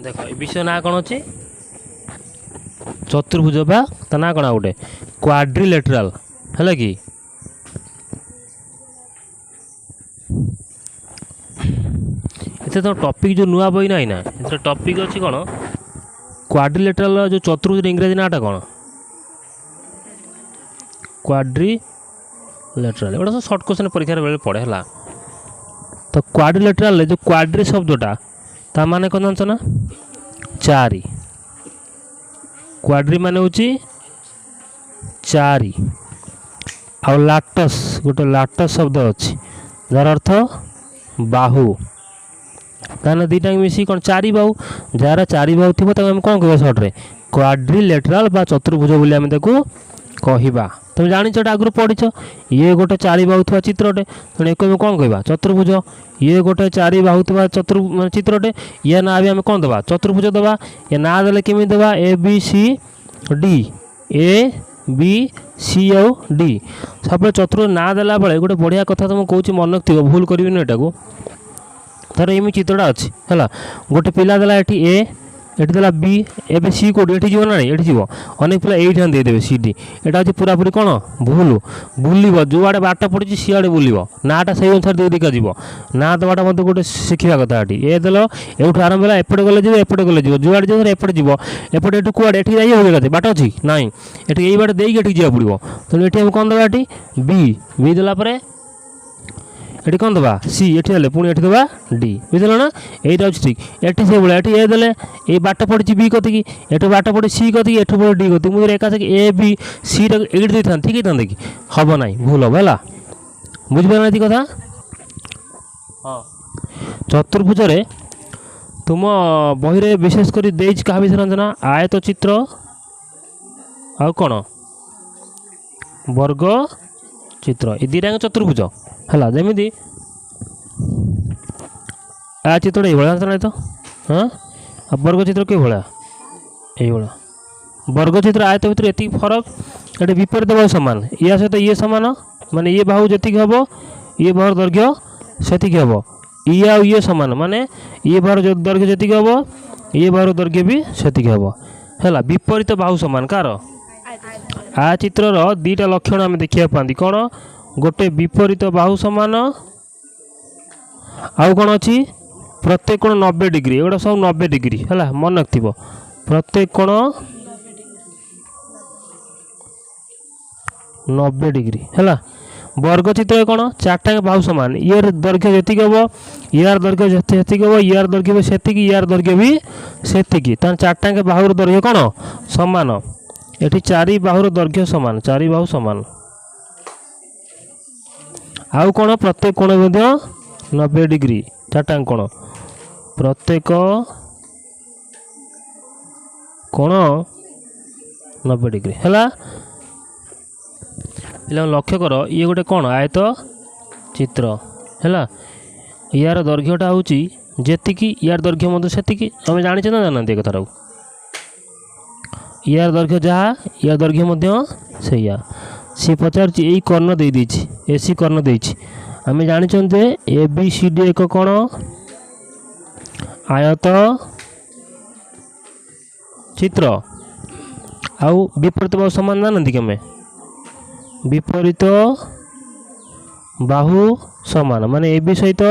देख ए विषय ना कौन अच्छी चतुर्भुज बा ता ना कौन गोटे क्वाड्रिलेटराल है कि इतने तो टॉपिक जो नुआ बही ना ना इतने टॉपिक अच्छी कौन क्वाड्रिलेटराल जो चतुर्भुज इंग्रेजी नाटा कौन क्वाड्रिलेटराल गोटे सब सर्ट क्वेश्चन परीक्षा बेले पड़े है तो क्वाड्रिलेटराल जो क्वाड्रि शब्दटा ता माने कौन जानछ ना चारि क्वाड्रि माने होची चारि आ लाटस गोटे लाटस शब्द अच्छी जार अर्थ बाहु ताने दुईटा मिसी कौन चारि बाहु जार चारि बाहु थी कौन कह सर्ट्रे क्वाड्रिलेटराल बा चतुर्भुज बोली आम कहवा तुम जानी आगुरी पढ़ीच ये गोटे चारि बाहु थी चित्रटे तेणु एक कौन कहवा चतुर्भुज ये गोटे चारि बाहु थी चित्रटे ये ना भी आम कौन दबा चतुर्भुज दबा ये ना देले केमी दबा ए बी सी आउ डी सब चतुर्भुज ना देला बेले गोटे बढ़िया कथा तुम कौच मन थी भूल करी एटा को धर एम चित्रटा अच्छी है गोटे पिला देला ए एटी देला बी एबे सी कोड एटी जीव ना एटी जीव अनेक पिला एटी देदेवे सी डी एटा हूँ पूरापूरी कौन भूल बुलब जो आड़े बाट पड़ी सी आड़े बुलब नाटा से अनुसार दे दिका जीव ना दबाटा मतलब गोटे शिखा कथा ये ए देल एवठू आरंभ है एपटे गले जीव एपटे गले जीव जो आड़े जीव एपटे जीव एपटे एटू कुआड़े एटी जाइए बाट अच्छी ना ये बाटे देकी जावा पड़ो तेणु ये कौन दबा ये बी देला ये कौन दबा सी ये पुणी ये दबा डी बुझल ना यहीटा हूँ ठीक ये से भाई ये देले ये बाट पड़ी बी कति एटू बाट पड़ी सी कति एठू पड़े डी कति मुझे एका ए बी सी टा ये था ठीक है कि हम ना भूल हम है बुझिपार कथा हाँ चतुर्भुज तुम बही विशेषकर क्या विषय रंजना आयत चित्र आउ कौन वर्ग चित्र ये दीटा चतुर्भुज है जमी आ चित्र ये ना तो हाँ वर्ग चित्र कि भाया ये वर्ग चित्र आयत भर ये फरक ये विपरीत बाहु सामान या सहित ये सामान माने ये बाहु जी हम ये बाहर दैर्घ्य से हम ये आउ ये सामान माने ये बाहर दैर्घ्य जी हम ये बाहर दैर्घ्य भी से हम है विपरीत बाहु सामान कार आ चित्र दीटा लक्षण आम देखा पाती कौन गोटे विपरीत बाहु सामान आउ कौन अच्छी प्रत्येक कोण 90 डिग्री एगुड़ा सब 90 डिग्री है मन रखिथ प्रत्येक कोण 90 डिग्री है वर्ग चित्र कौन चार्टा बाहु सामान यार दैर्घ्य जी हम यार दैर्घ्य जी हम यार दैर्घ्य भी से यार दैर्घ्य भी से चार्टा बाहुर दैर्घ्य कौन सामान ये चारि बाहुर दैर्घ्य सामान चारि बाहु सामान आउ कौन प्रत्येक कोण 90 डिग्री चार्टा कोण प्रत्येक कोण 90 डिग्री है पे लक्ष्य कर ये गोटे कौन आयत चित्र है यार दैर्घ्यटा हूँ जी यार दैर्घ्य मत से आम जाने ना जाना कथार यार दैर्घ्य जहाँ यार दैर्घ्य से सी पचार यही कर्ण दे एसी कर्ण दे आम जाने ए बी सी डी एक कौन आयत चित्र आउ विपरीत बाहु सामान जानती कि विपरीत बाहु सामान माने ए बी सहित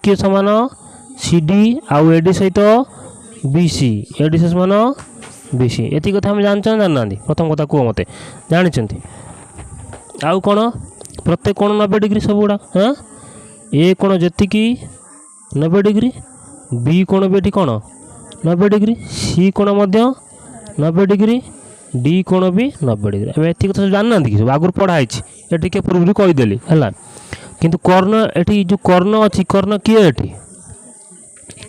किए सामान सी डी आउ एडी सहित बी सी एडी सामान बी सी ये कथा आम जान जाना प्रथम कथा कह मत जानते आउ कौन प्रत्येक कोण 90 डिग्री सब गुड़ा हाँ ए कोण जी 90 डिग्री बी कोण भी कौन 90 डिग्री सी कोण 90 डिग्री डी कोण भी 90 डिग्री एम एति कथा जानना कि सब आगुरी पढ़ाई ये टे पूर्व कहीदेली है किंतु कर्ण ये जो कर्ण अच्छी कर्ण किए ये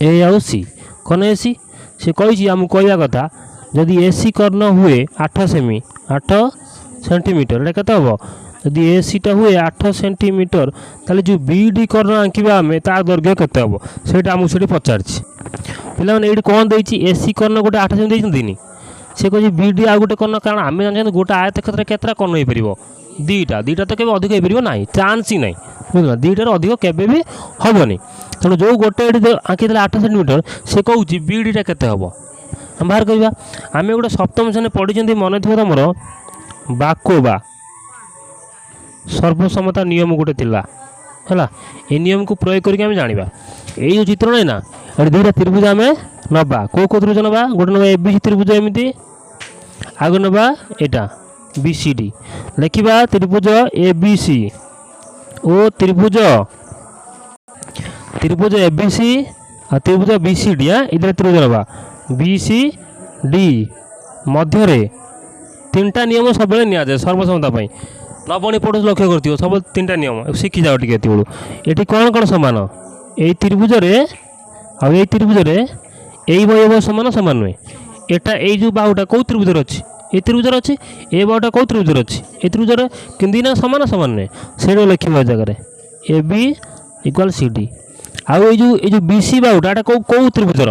ए आउ सी कौन ए सी सी कही आमको कहवा कथा जदि एसी कर्ण हुए 8 सेंटीमीटर ये केते हम यदि एसीटा हुए 8 सेंटीमीटर ताले जो बी डी कर्ण आंकिबा आम तार दैर्घ्य केते हम से आमको से पचार पे ये कौन दे एसी कर्ण गोटे 8 सेमी से कहे बी डी आ गोटे कर्ण कारण आम जानते गोटे आयत क्षेत्र केतटा कर्ण हो पार दुईटा दुईटा तो केवे अधिक हो पार ना चान्स ही ना बुझल दुईटार अधिक केवे भी हेनी तेणु जो गोटे आँखी 8 सेंटीमीटर से कहूँ बी डीटा केते हम हम बाहर करवा आम गोटे सप्तम श्रेणी पढ़ी मन थी तुम बाकोबा सर्वसमता नियम गोटे थिला है ये नियम को प्रयोग करके जाना यही जो चित्र नहीं ना ये दुईटा त्रिभुज आम नवा कौ त्रिभुज नवा गोटे नवा एबीसी त्रिभुज एमती आग नवा यहाँ बीसीडी लिखा त्रिभुज एबीसी ओ त्रिभुज त्रिभुज एबीसी त्रिभुज बीसीडी इधर त्रिभुज नवा बीसीडी मध्य 3टा नियम सब नि जाए सर्वसमता नवणी पढ़ू लक्ष्य कर सब 3टा नियम शिखी जाओ टे ये कौन कौन सामान यही त्रिभुज आई त्रिभुज यही बयब सामान सामान नुहे एटा जो बाहुटा कौ त्रिभुज अच्छी ये त्रिभुज अच्छी ए बाहुटा कौ त्रिभुज अच्छी ये त्रिभुज कि सामान सामान नुहे से लिखा जगह A B equal C D आउ ये बी सी बाहुटा एटा कौ त्रिभुजर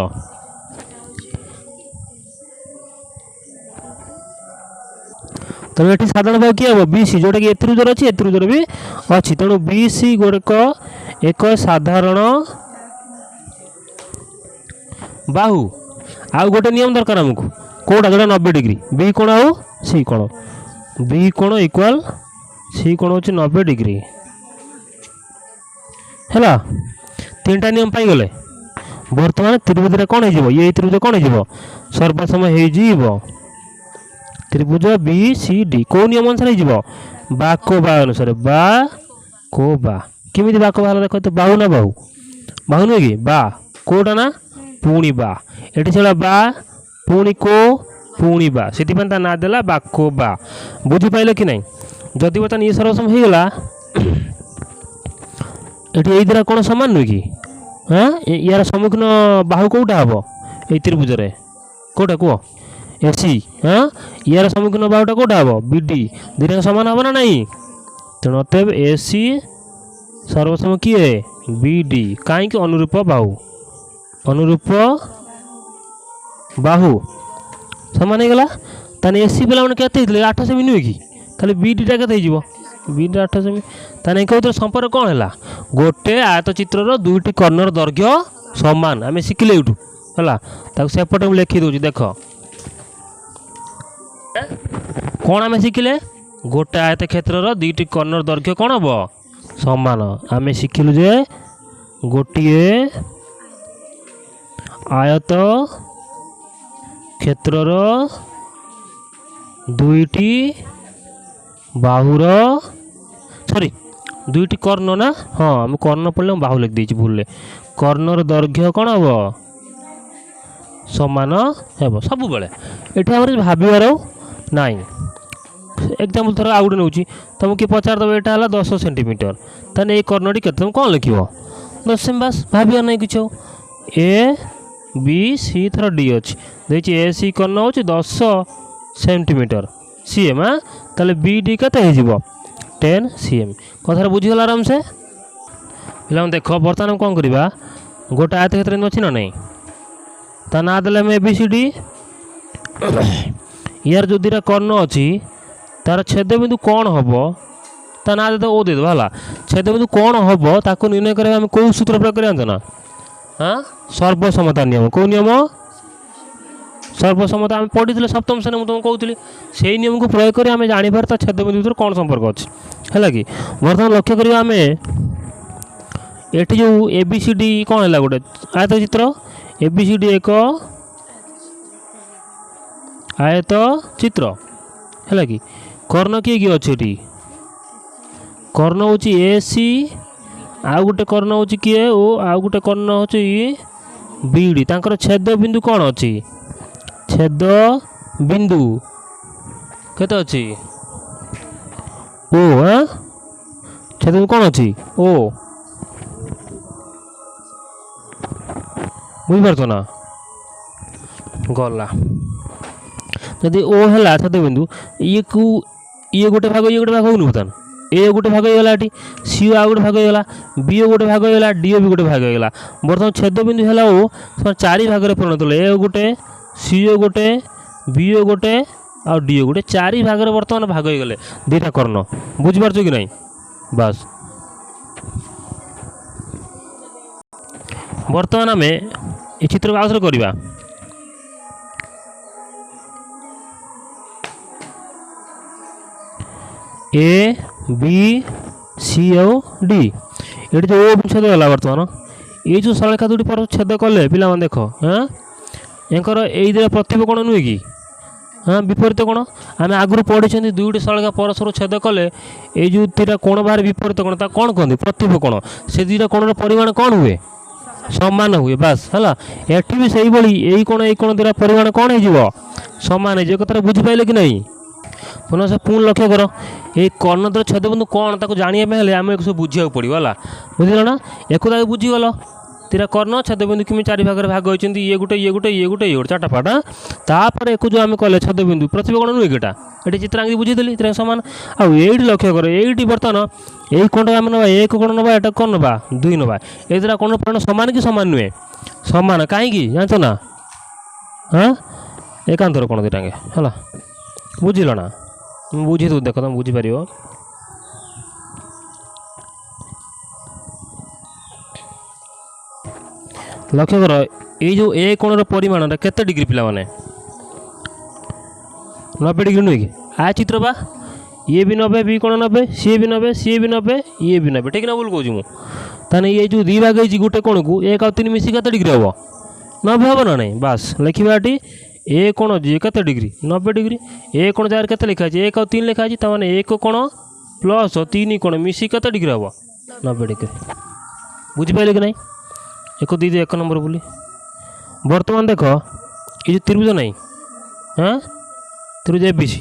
तेणु ये साधारण भाव किए हम बी सी जोटा कि ए त्रिभुजर अच्छी ए त्रिभुजर भी अच्छी तेणु बी सी गुड़िक एक साधारण बाहु आउ गोटे नियम दरकार आमको कौटा जोटा 90 डिग्री बी कोण आउ सी कोण बी कोण इक्वाल सी कोण हो 90 डिग्री है 3टा नियम पाईगले बर्तमान त्रिभुज कौन हो ये त्रिभुज कौन हो सर्वसम हो त्रिभुज बी सी डी कौ नियम अनुसार हो बाकोबा अनुसार बाकोबा किमी बाकोबा देख तो बाहु ना बाहु बाहु नुहे कि बा कोटा ना पुणी बा ये से बा पुणी को पुणी बा से ना देला बाकोबा बुझीपारे कि नहीं जदि बर्तमान ये सर्वसम होगा ये द्वारा कौन सामान नुहे कि हाँ यार सम्मुखीन बाहु कौटा हम ये त्रिभुज कौटा कह एसी हाँ यार सम्मुखीन बाहुटा कौटा हम बीडी दुईटा सामान हम ना नहीं तेणु अतएव एसी सर्वसम किए बीडी कहीं अनुरूप बाहु अनुरूप बाहु सामान होगा ताने एसी पिला मैंने के 8 सेमी नुहे कि खाली बीडीटा के बीडी 8 सेमी ताने कौन संपर्क कौन है गोटे आयत चित्र दुईटी कर्णर दैर्घ्य सामान आम शिखिले यूँ है सेपटे मुझे लिखी दूसरी देख कौन आम शिखिले गोटे आयत क्षेत्र दुईटी कर्णर दैर्घ्य कौन हम सामान आम शिखिलु जे गोटे आयत क्षेत्र दुईटी बाहुर सॉरी दुईटी कर्ण ना हाँ आम कर्ण पढ़ले बाहु लिख देती भूल कर्णर दैर्घ्य कौन हम सामान हे सब बेले ये भावार नाई एग्जाम्पल थोड़ा आउ गए नौ तुमको किए पचारदेव यहाँ है 10 सेंटीमीटर ताने ये कर्णटी के तुम कौन लिख 10 सेमी बास भावार नहीं कुछ ए बी सी थर डी अच्छी देखिए ए सी कर्ण हो 10 सेंटीमीटर सी एम हाँ ताले बी डी के 10 सी एम कथा बुझीगला आराम से पे देख बर्तमान कौन करवा गोटे आयत क्षेत्र अच्छी ना नहीं ता ना देले ए बी सी डी यार जो दुटा कर्ण अच्छी तार छेद बिंदु कौन हम ता ना दे ओ देदेव है छेद बिंदु कौन हम ताको निर्णय करें आम कौ सूत्र प्रयोग कर ना हाँ सर्वसमता नियम कौ नियम सर्वसमता आम पढ़ी थे सप्तम श्रेणी मुझे कहती से नियम को प्रयोग कर आम जापर ता छेद बिंदु भर कौन संपर्क अच्छी है कि बर्तमान लक्ष्य करिया आम ये जो ए बी सी डी कौन है गोटे आयत चित्र ए बी सी डी एक आयत चित्र है कि कर्ण किए किए अच्छे कर्ण हूँ ए सी आउ गोटे कर्ण हूँ किए ओ आउ गोटे कर्ण हूँ बी डी तांकर छेद बिंदु कौन अच्छी छेद बिंदु केते अच्छी ओ हाँ छेद बिंदु कौन अच्छी ओ बुझीपार ना गला जदि ओ है छेद बिंदु ये को ये गोटे भाग होनी बर्तमान ए गोटे भाग होगा ये सी आ गोटे भाग होगा बी गोटे भाग होगा डी भी गोटे भाग होगा बर्तमान छेद बिंदु है ओ 4 भाग में परिणत ए गोटे सी गोटे बीओ गोटे आ डीओ गोटे 4 भाग बर्तमान भाग हो गले दुईटा कर्ण बुझीपार कि नहीं बस बर्तमान आम ये चित्र को आउथरे करवा ए बी सी ओ डी ये जो ओ छेद गला बर्तमान ये जो सरेखा दुटी पर छेद कले पिला देख हाँ यांकर ये प्रतिभ कोण नुहे कि हाँ विपरीत कोण आम आगुरी पढ़ी दुईटी सरेखा परस्पर छेद कले ये जो दुटा कोण बाहर विपरीत कोण कौन कहते प्रतिभ कोण से दुईटा कोण परिमाण कौन हुए समान हुए बास है एटी भी से यही कोण दुटा परिमाण कौन हो सामान हो कथा बुझीपारे कि नहीं पुनः से पुणी लक्ष्य कर ये कर्णद्र छेदबिंदु कौन ताको जानापे आम एक सब बुझा पड़ो है बुझल ना एक बुझीगल तीरा कर्ण छेदबिंदु किमें 4 भाग भाग होती ये गोटे ये गोटे ये गोटे ये गोटे 4टा पाटा तापर एक जो आम कले छेदबिंदु प्रतिभा कोण नुहे किटा ये चित्रांगी बुझीदेली तीन सामान आउ ये लक्ष्य कर ये बर्तमान यही कोण आम ना एक कोण ना एटा कौन ना 2 ना ये द्वारा कोण परिमाण सामान कि सामान नुहे सामान कहीं जानच ना हाँ एकांतर कोण दुटांगे है बुझिल ना बुझी दू देख तुम बुझीपार लक्ष्य कर ये जो ए कोण परिमाण केते डिग्री पिला माने 90 डिग्री नुहे कि आ चित्र बा ये भी 90 बी कोण 90 सी भी 90 सी भी 90 ये भी 90 ठीक ना बोल कहूँ मुझे ये जो 2 भाग गोटे कोण को 1 और 3 मिसी केते डिग्री हम 90 हम ना नहीं बस लिखा ए कोण जी केते डिग्री 90 डिग्री ए कोण जार केते लिखा 1 और 3 लिखा ताने 1 कोण प्लस 3 कोण मिसी केते डिग्री हम 90 डिग्री बुझीपारे कि नहीं एक दी एक नंबर बोली बर्तमान देख ये जो त्रिभुज नहीं हाँ त्रिभुज A B C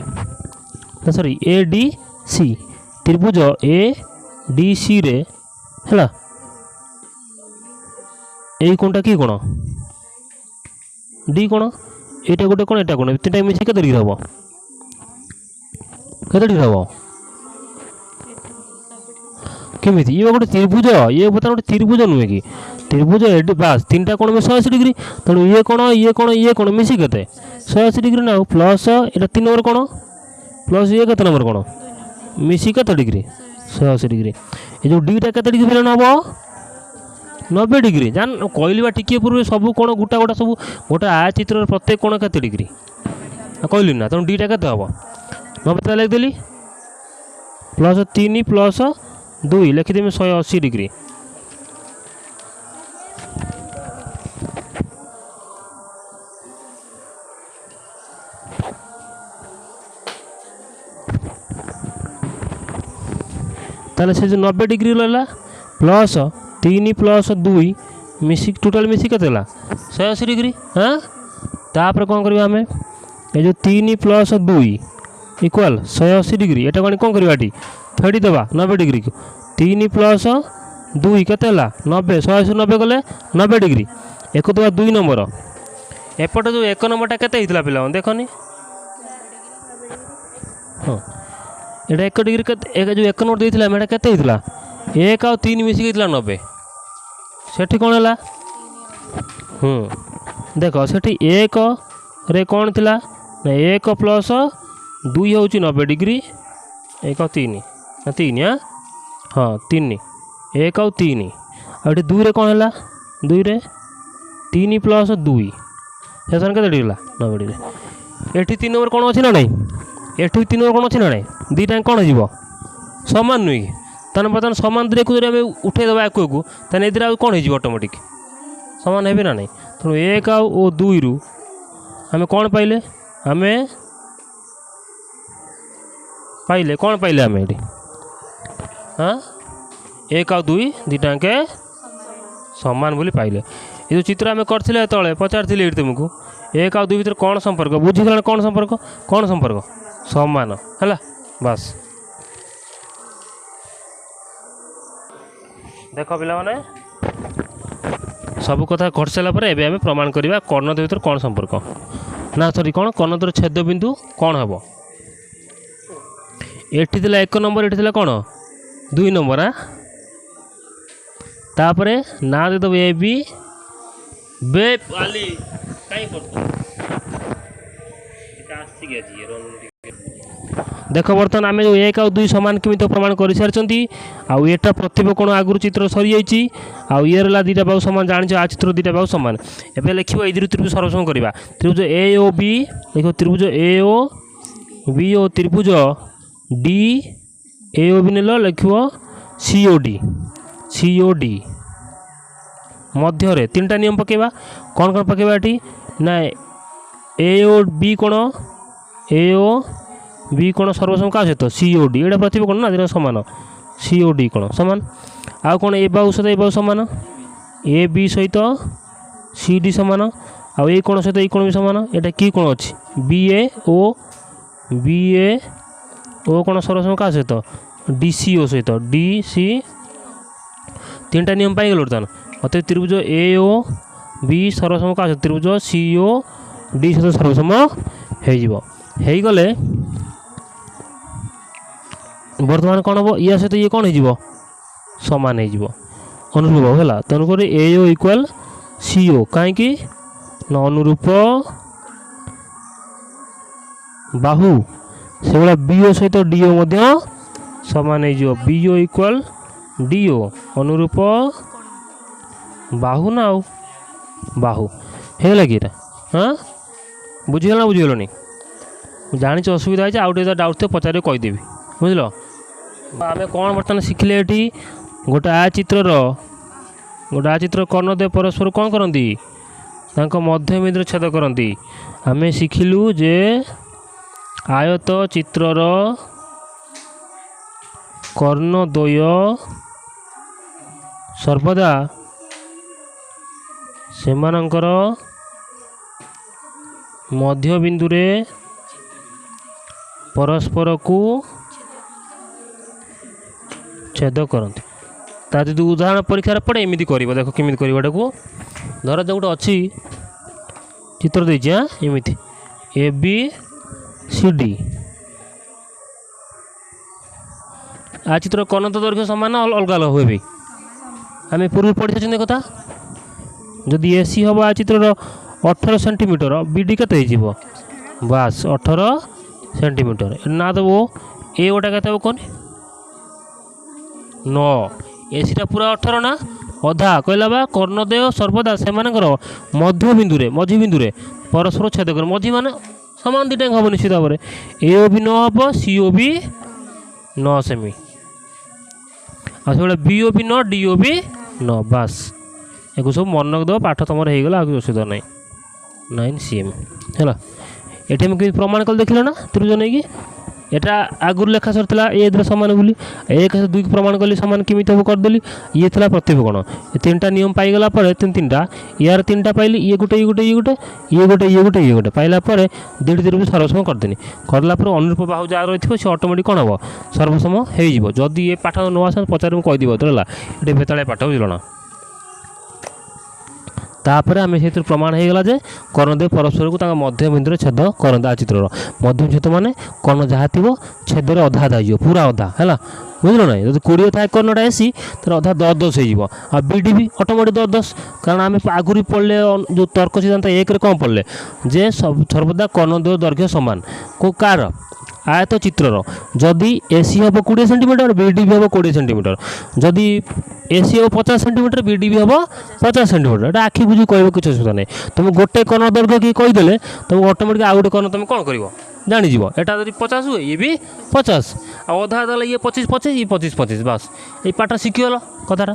sorry A D C त्रिभुज ए डी सी रे है यही कोणटा कि कोण डी कोण एटा गोटे कोण एटा कोण 3टा मिसी केते डिग्री हम केते डिग्री हम केमी ये गोटे त्रिभुज ये बता गोटे त्रिभुज नुहे कि त्रिभुज एडी बास 3टा कोण में 180 डिग्री तेणु ये कोण मिसी केते 180 डिग्री ना प्लस एटा 3 नंबर कोण प्लस ये केते नंबर कोण मिसी केते डिग्री 180 डिग्री ये जो डीटा केते डिग्री फिर नब 90 डिग्री जान कहली बा टिके पूर्व सब कोण गोटा गोटा सब गोटे आ चित्र प्रत्येक कोण केते डिग्री कहली ना तेणु डीटा केते हम 90 लिखिदेली प्लस 3 प्लस 2 लिखिदेमी 180 डिग्री ताले से जो 90 डिग्री रहा प्लस 3 प्लस 2 मिसी टोटाल मिसी केते 180 डिग्री हाँ तापर कौन करवा आम ये जो 3 प्लस 2 इक्वाल 180 डिग्री एटा कौन करवा फेड़ी देवा 90 डिग्री को 3 प्लस 2 केते 90 180 90 गले 90 डिग्री एक दवा 2 नंबर एपटे जो 1 नंबरटा केते हितला पिला देखनी हाँ एटा 1 डिग्री एक जो 1 नंबर देइथिला मेटा केते हितला 1 और 3 मिसी हितला 90 सेठी कोन हला देखो सेठी 1 रे कोन थिला 1 प्लस 2 होची 90 डिग्री 1 और 3 ना 3 हाँ 3 1 और 3 और 2 रे कोन हला 2 रे 3 प्लस 2 शेषन केते डिग्री 90 डिग्री एठी 3 नंबर कोन अछि ना नहीं एठी 3 नंबर कोन अछि ना नहीं दुईटा कौन हो सामान नुहे कि तेना बर्तमान सामान दुई को उठेदेवा एक को तेना ए कौन हो ऑटोमेटिक सामान है ना नहीं तेणु 1 और 2 रु आम कौन पाइले आम पाइले कौन पाइले आम ये हाँ 1 और 2 दुईटाके सामान बोली पाइले ये जो चित्र आम करते तले पचारि ये तुमको 1 और 2 भर कौन संपर्क बुझीगला कौन संपर्क सामान है बस देख पे सब कथा कर सारापर एवं प्रमाण करवा कर्णद्वय भर कौन संपर्क ना सॉरी कौन कर्णद्वय छेद बिंदु कौन हम एटी 1 नंबर एटी कौन 2 नंबर तापर ना देदेव ए बी बे देख बर्तमान आम जो 1 और 2 सामान केमी प्रमाण कर सारी आउ एटा प्रतिभ कोण आगुरी चित्र सरी जाइए आउ ये रहा 2टा बाहु सामान जान आ चित्र 2टा बाहु सामान एवं लिख त्रिभुज सर्वसम करवा त्रिभुज ए ओ बी देख त्रिभुज ए ओ बी ओ त्रिभुज डी ए ओ बी नेल लिख सी ओ डी मध्य 3टा नियम पकेबा कौन कौन पकेबा ये ना ए ओ बी कोण ए ओ बी कोण सर्वसम क्या सहित सी ओ डी ये प्रतिभ कोण ना दिन सामान सी ओ डी कोण सामान आउ कौन ए बाहु सहित ए बाहु सामान ए बी सहित सी डी सामान आउ ए कोण सहित ए कोण भी सामान यहाँ कि कोण अच्छी बी ए ओ कोण सर्वसम क्या सहित डी सी ओ सहित डी सी 3टा नियम पाइगल बर्तमान अत त्रिभुज ए ओ बी सर्वसम क्या सहित त्रिभुज सी ओ डी सहित सर्वसम होगले बर्तमान कौन हम या सहित ये कौन हो सामान हो अनुरूप है तेणुक ए ओ इक्वाल सी ओ कहीं अनुरूप बाहु से भाया बी ओ सहित डी ओ सामान हो B O equal D O अनुरूप बाहु ना आउ बाहु है कि हाँ बुझीगल ना बुझीगलनी जानी असुविधा है आउटे डाउट थे पचारे कहीदेवी बुझल आम कौन बर्तमान शिखिले ये गोटे आ चित्र कर्णदेव परस्पर कौन करती मध्य बिंदु छेद करती आम शिखिलु जे आयत चित्रर कर्णद्वय सर्वदा सेमानंकर मध्य बिंदुरे परस्पर को छेद करते तार जो उदाहरण परीक्षा पड़े एमती कर देख केमी कर धर जो गोटे अच्छी चित्र देती हाँ एमती ए बी सी डी आ चित्र कर्णत दैर्घ्य सामान अलग अलग हुए भी आम पूर्व पढ़ी सारी कथा जदि एसी हम आ चित्र 18 सेंटीमीटर बीडी के बास 18 सेंटीमीटर ना देव ए गोटा के कौन 9 एसीटा पूरा 18 ना अधा कहला बा कर्णदेव सर्वदा से मध्य बिंदुरे मझी बिंदुरे परस्पर छेद कर मझी मान सामान 2टा हम निश्चित भाव में ए ओ भी 9 हम सी ओ भी 9 सेमी आ सब बी ओ भी 9 डी ओ भी 9 बास एक सब मन रखिदेव पाठ तुम होगा आगे असुविधा ना 9 cm है ये प्रमाण कल देख ना त्रिभुज नहीं कि एटा आगुरी लेखा सरता ए सामान बोली 1 से 2 प्रमाण कली सामान केमी हम करदेली ये था प्रतिभ कोण 3टा नियम पाईगला 3टा यार 3टा पाइली ये गोटे ये गोटे ये गोटे ये गोटे ये गोटे ये गोटे पाइला 2टी त्रिभुज सर्वसम करदेनी करला अनुरूप बाहु जहाँ रही है ऑटोमेटिक कौन हम सर्वसम हो जदि ये पाठ न आस पचार कहीदेव तो ये बेतालिया पाठ बुझल तापर आम से प्रमाण होगा जे कर्णदेव परस्पर को मध्य बिंदु छेद करते आ चित्र मध्य छेद माने कर्ण जहाँ थी छेदर अधा अधा हो पूरा अधा है बुझल ना जब 20 था कर्णटा एसी तो अधा 10 10 हो बीडी भी ऑटोमेटिक 10 10 कारण आम आगुरी पढ़ले जो तर्क सिद्धांत 1 रे कौन पढ़ले जे सर्वदा कर्णदेव दैर्घ्य सामान को कार आयत चित्रर जदि एसी हम 20 सेंटीमीटर बीडी भी हम 20 सेंटीमीटर जदि एसी हम 50 सेंटीमीटर बीडी भी हम 50 सेंटीमीटर ये आखि बुझी कह किसी असुविधा नहीं तुम गोटे कर्ण दैर्घ्य कि कहीदेले तुमको ऑटोमेटिक आउ गोटे कर्ण तुम कौन कर जानीज एटा जब 50 हुए ये भी 50 आ अधा अधा ये 25 25 ये 25 25 बास ये पाठ शिखीगल कथाटा।